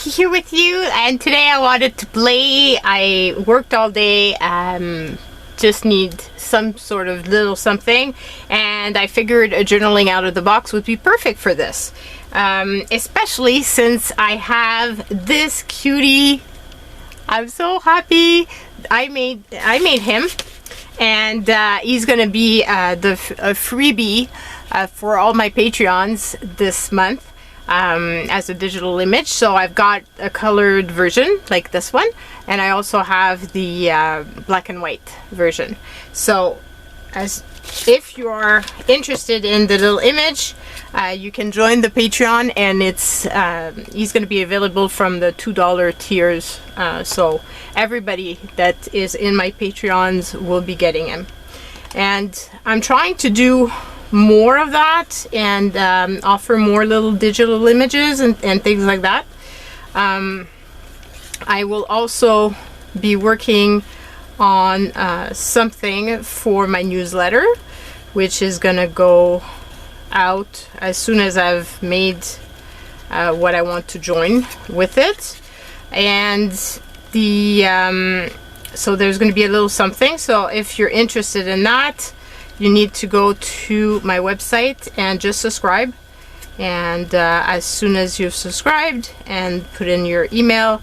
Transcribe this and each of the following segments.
Vicky here with you, and today I wanted to play. I worked all day, just need some sort of little something, and I figured a journaling out of the box would be perfect for this, especially since I have this cutie. I'm so happy. I made him, and he's gonna be a freebie for all my Patreons this month. As a digital image. So I've got a colored version like this one, and I also have the black and white version. So if you are interested in the little image, you can join the Patreon, and he's going to be available from the $2 tiers, so everybody that is in my Patreons will be getting him. And I'm trying to do more of that and offer more little digital images and things like that. I will also be working on something for my newsletter, which is gonna go out as soon as I've made what I want to join with it. And so there's going to be a little something. So if you're interested in that, you need to go to my website and just subscribe. And as soon as you've subscribed and put in your email,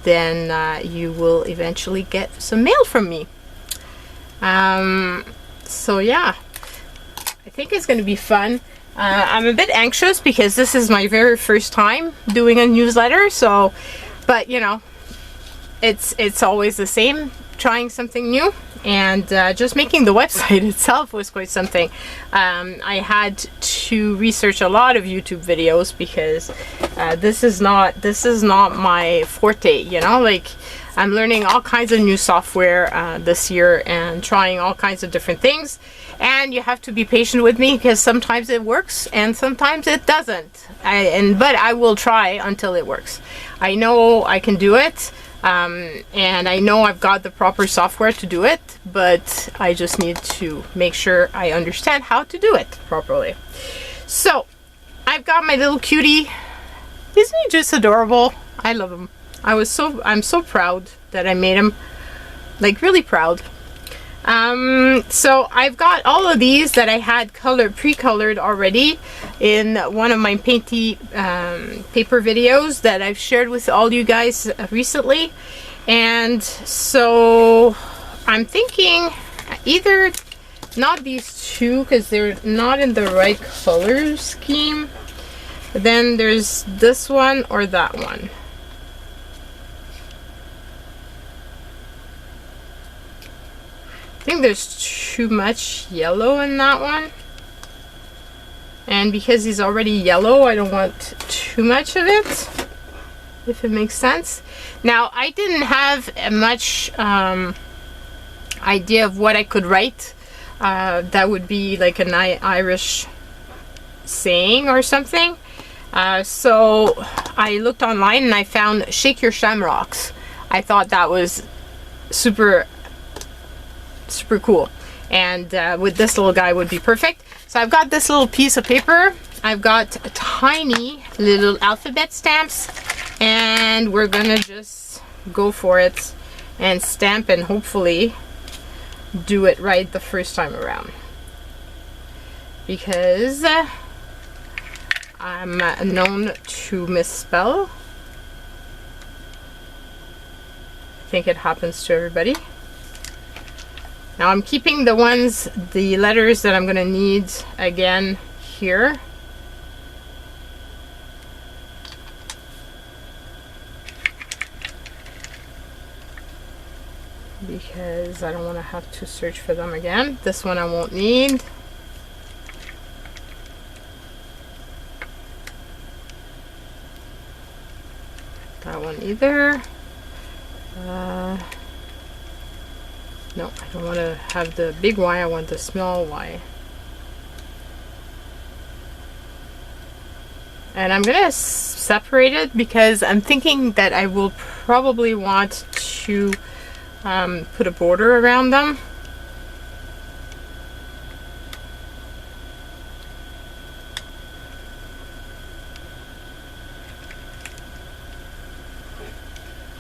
then you will eventually get some mail from me. So yeah, I think it's going to be fun. I'm a bit anxious because this is my very first time doing a newsletter. So, but you know, it's always the same, trying something new. And just making the website itself was quite something. I had to research a lot of YouTube videos because this is not my forte, you know. Like, I'm learning all kinds of new software this year and trying all kinds of different things, and you have to be patient with me because sometimes it works and sometimes it doesn't. But I will try until it works. I know I can do it. And I know I've got the proper software to do it, but I just need to make sure I understand how to do it properly. So I've got my little cutie. Isn't he just adorable? I love him. I'm so proud that I made him, like really proud. So I've got all of these that I had pre-colored already in one of my painty paper videos that I've shared with all you guys recently. And so I'm thinking either not these two because they're not in the right color scheme. Then there's this one or that one. I think there's too much yellow in that one, and because he's already yellow, I don't want too much of it, if it makes sense. Now, I didn't have much idea of what I could write that would be like an Irish saying or something, so I looked online and I found "shake your shamrocks." I thought that was super cool, and with this little guy would be perfect. So I've got this little piece of paper, I've got tiny little alphabet stamps, and we're gonna just go for it and stamp and hopefully do it right the first time around, because I'm known to misspell. I think it happens to everybody. Now I'm keeping the letters that I'm going to need again here. Because I don't want to have to search for them again. This one I won't need. That one either. No, I don't want to have the big Y, I want the small Y. And I'm going to separate it because I'm thinking that I will probably want to put a border around them.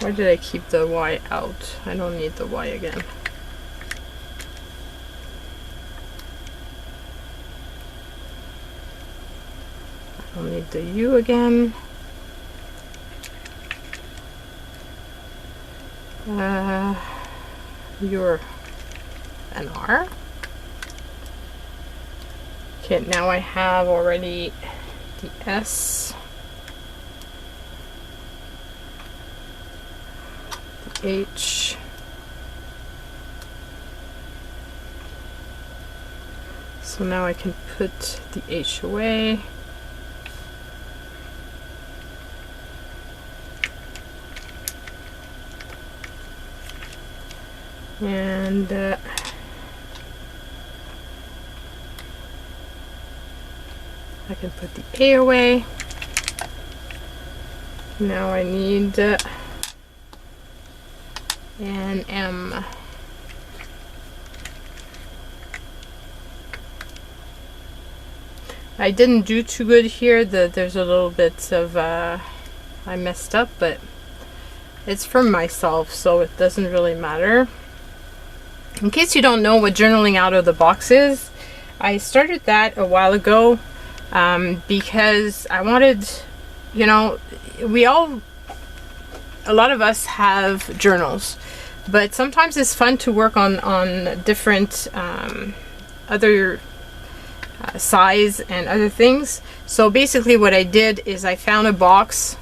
Why did I keep the Y out? I don't need the Y again. I don't need the U again. You're an R. Okay, now I have already the S, the H, so now I can put the H away. And I can put the A away. Now I need an M. I didn't do too good here. There's a little bit of I messed up, but it's for myself, so it doesn't really matter. In case you don't know what journaling out of the box is, I started that a while ago because I wanted, you know, a lot of us have journals, but sometimes it's fun to work on different other size and other things. So basically what I did is I found a box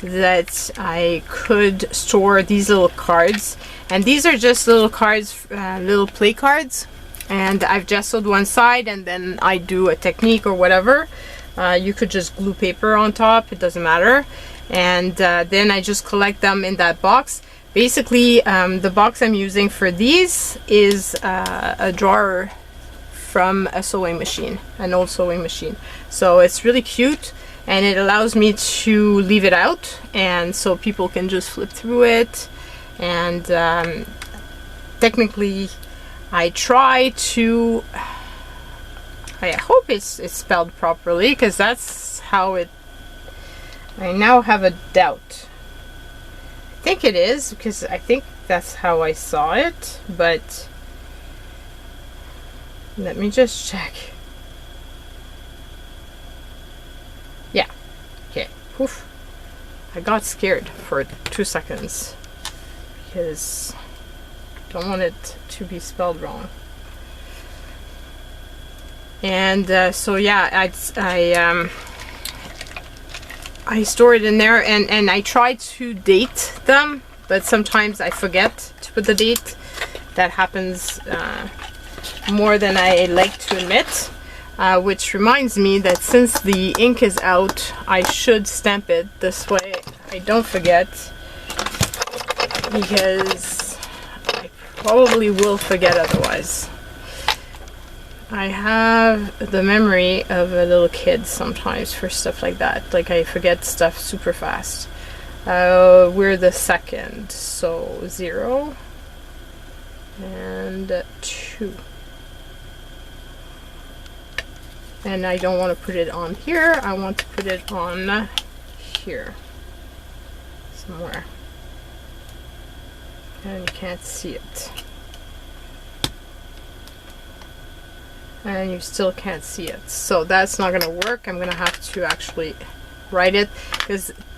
that I could store these little cards, and these are just little cards, little play cards, and I've gessoed one side and then I do a technique or whatever. You could just glue paper on top, it doesn't matter, and then I just collect them in that box. Basically the box I'm using for these is a drawer from a sewing machine, an old sewing machine, so it's really cute. And it allows me to leave it out, and so people can just flip through it. And technically, I try to. I hope it's spelled properly, because that's how it. I now have a doubt. I think it is, because I think that's how I saw it. But let me just check. Yeah. Okay. Oof. I got scared for 2 seconds because I don't want it to be spelled wrong. And so yeah, I store it in there, and I try to date them, but sometimes I forget to put the date. That happens more than I like to admit. Which reminds me that since the ink is out, I should stamp it this way I don't forget, because I probably will forget otherwise. I have the memory of a little kid sometimes for stuff like that. Like, I forget stuff super fast. We're the second, so 0 and 2. And I don't want to put it on here, I want to put it on here somewhere, and you can't see it, and you still can't see it, so that's not gonna work. I'm gonna have to actually write it,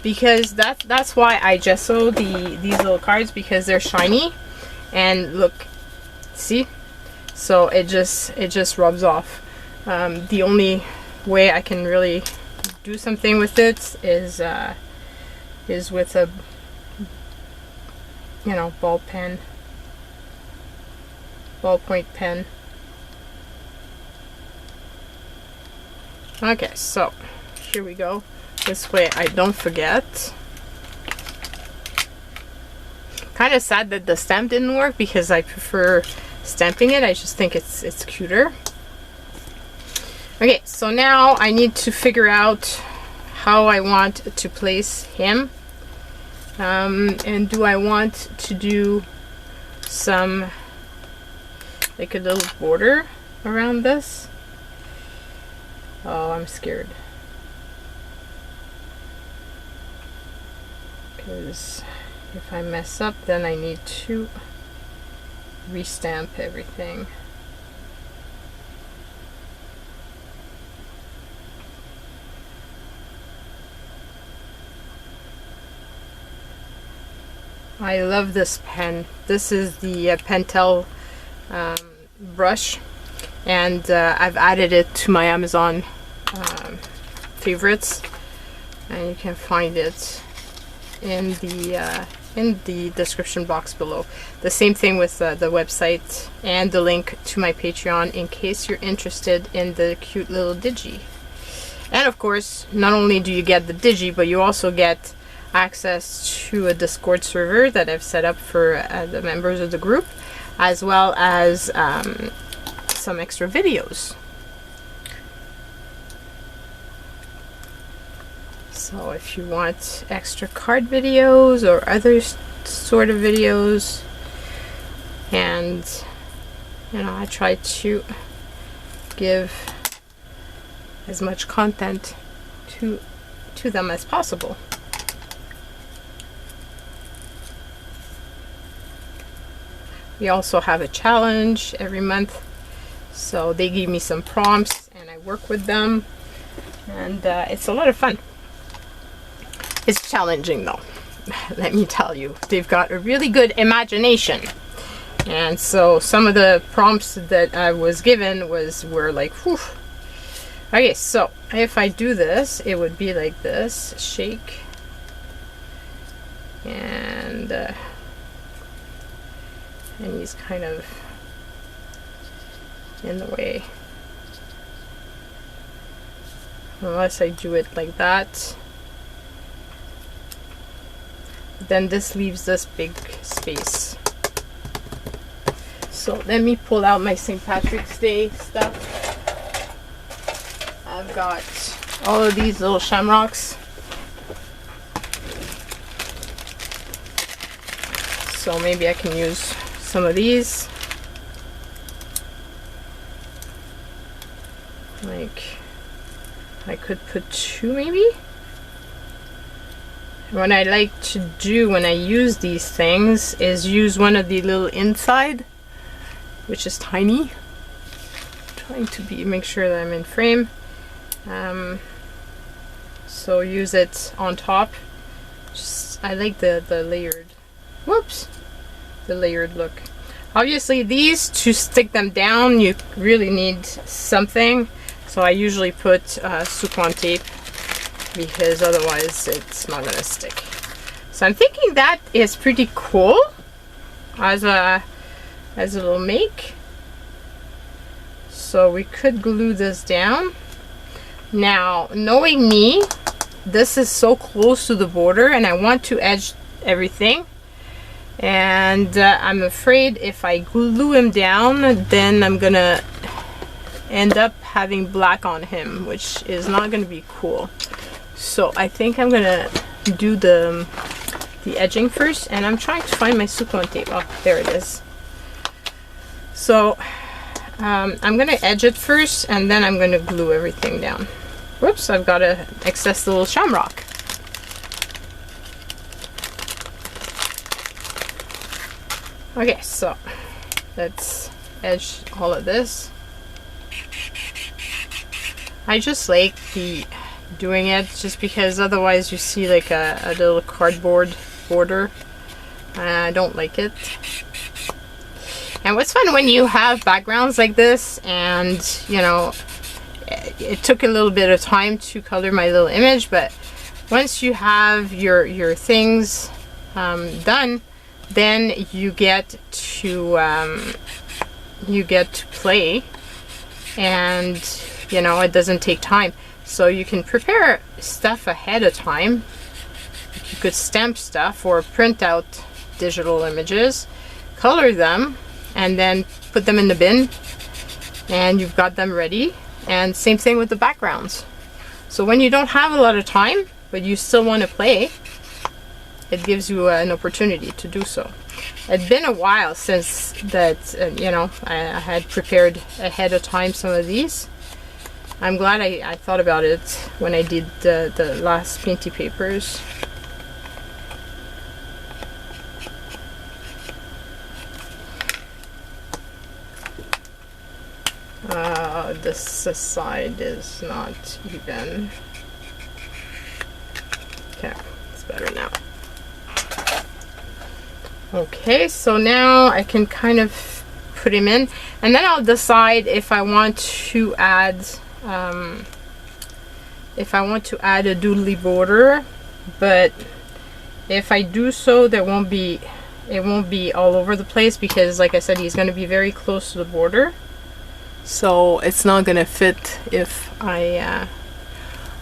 because that's why I gesso these little cards, because they're shiny, and look, see, so it just rubs off. The only way I can really do something with it is with a, you know, ballpoint pen. Okay, so here we go. This way I don't forget. Kind of sad that the stamp didn't work, because I prefer stamping it. I just think it's cuter. Okay, so now I need to figure out how I want to place him. And do I want to do some, like, a little border around this? Oh, I'm scared. Because if I mess up, then I need to restamp everything. I love this pen. This is the Pentel brush, and I've added it to my Amazon favorites, and you can find it in the description box below. The same thing with the website and the link to my Patreon in case you're interested in the cute little digi. And of course, not only do you get the digi, but you also get access to a Discord server that I've set up for the members of the group, as well as some extra videos. So if you want extra card videos or other sort of videos, and you know, I try to give as much content to them as possible. We also have a challenge every month, so they give me some prompts and I work with them, and it's a lot of fun. It's challenging though, let me tell you. They've got a really good imagination, and so some of the prompts that I was given were like, whew. Okay, so if I do this, it would be like this: shake, and he's kind of in the way. Unless I do it like that, then this leaves this big space. So let me pull out my St. Patrick's Day stuff. I've got all of these little shamrocks. So maybe I can use some of these. Like, I could put 2 maybe. What I like to do when I use these things is use one of the little inside, which is tiny. Trying to make sure that I'm in frame. So use it on top. I like the layered, the layered look. Obviously these, to stick them down, you really need something. So I usually put Soho tape, because otherwise it's not gonna stick. So I'm thinking that is pretty cool as a little make. So we could glue this down. Now, knowing me, this is so close to the border and I want to edge everything, and I'm afraid if I glue him down, then I'm gonna end up having black on him, which is not gonna be cool. So I think I'm gonna do the edging first, and I'm trying to find my Soho tape. Oh, there it is. So I'm gonna edge it first, and then I'm gonna glue everything down. Whoops, I've got to access the little shamrock. Okay, so let's edge all of this. I just like doing it just because otherwise you see like a little cardboard border. I don't like it. And what's fun when you have backgrounds like this, and you know, it took a little bit of time to color my little image, but once you have your things done, then you get to play, and you know, it doesn't take time. So you can prepare stuff ahead of time. You could stamp stuff or print out digital images, color them, and then put them in the bin, and you've got them ready. And same thing with the backgrounds. So when you don't have a lot of time, but you still want to play, it gives you an opportunity to do so. It's been a while since that, you know, I had prepared ahead of time some of these. I'm glad I thought about it when I did the last painty papers. this side is not even. Okay, it's better now. Okay, so now I can kind of put him in, and then I'll decide if I want to add a doodly border. But if I do so, it won't be all over the place, because like I said, he's going to be very close to the border, so it's not going to fit if I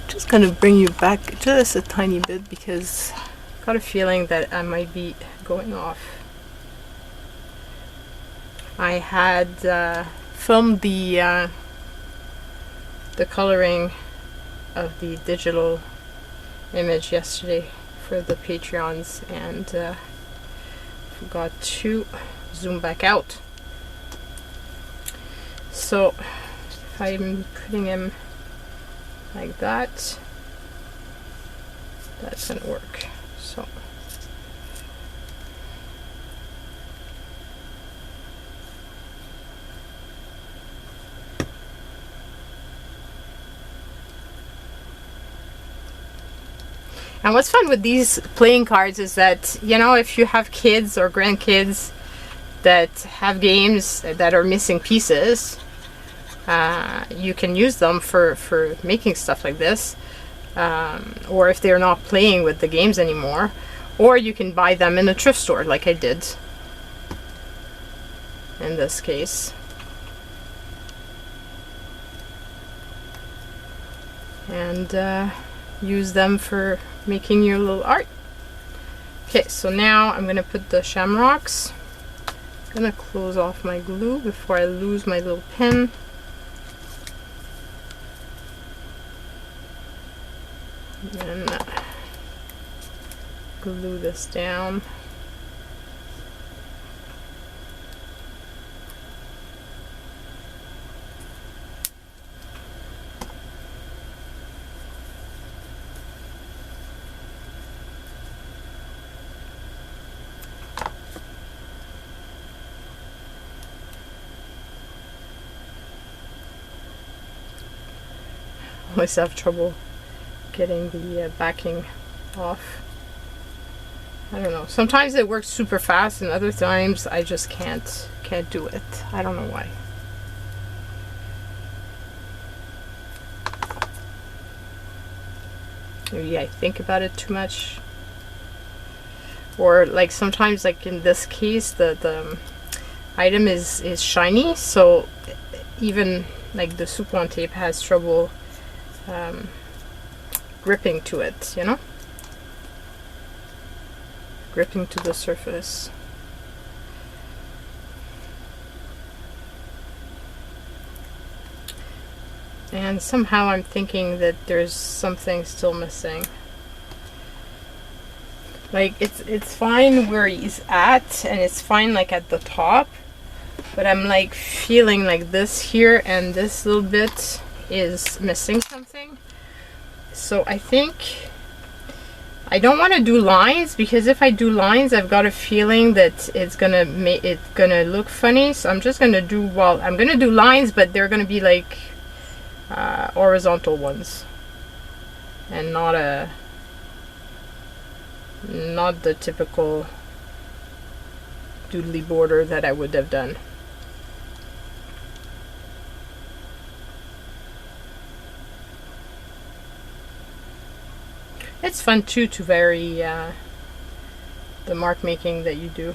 just going to bring you back just a tiny bit, because I've got a feeling that I might be going off. I had filmed the coloring of the digital image yesterday for the Patreons, and forgot to zoom back out. So if I'm putting him like that, that's gonna work. So and what's fun with these playing cards is that, you know, if you have kids or grandkids that have games that are missing pieces, you can use them for making stuff like this, or if they're not playing with the games anymore, or you can buy them in a thrift store like I did in this case. And use them for making your little art. Okay, so now I'm gonna put the shamrocks. I'm gonna close off my glue before I lose my little pin. And glue this down. I always have trouble getting the backing off. I don't know. Sometimes it works super fast, and other times I just can't do it. I don't know why. Maybe I think about it too much, or like sometimes, like in this case, the item is shiny, so even like the Soupon tape has trouble gripping to it, you know, gripping to the surface. And somehow I'm thinking that there's something still missing. Like it's fine where he's at, and it's fine like at the top, but I'm like feeling like this here and this little bit is missing something. So I think I don't want to do lines, because if I do lines, I've got a feeling that it's gonna look funny. So I'm just gonna do, well, I'm gonna do lines, but they're gonna be like horizontal ones, and not the typical doodly border that I would have done. It's fun too to vary the mark making that you do.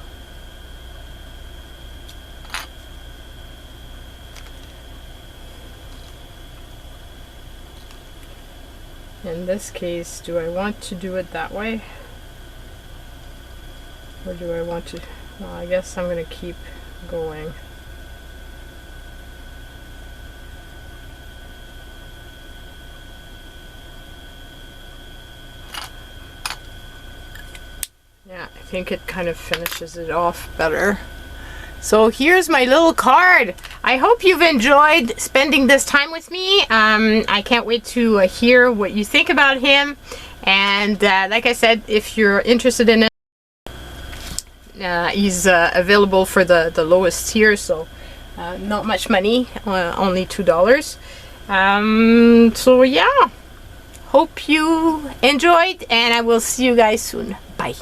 In this case, do I want to do it that way? Or do I want to... Well, I guess I'm going to keep going. Yeah, I think it kind of finishes it off better. So here's my little card. I hope you've enjoyed spending this time with me. I can't wait to hear what you think about him. And like I said, if you're interested in it, he's available for the lowest tier. So Not much money, only $2. So yeah, hope you enjoyed, and I will see you guys soon. Bye.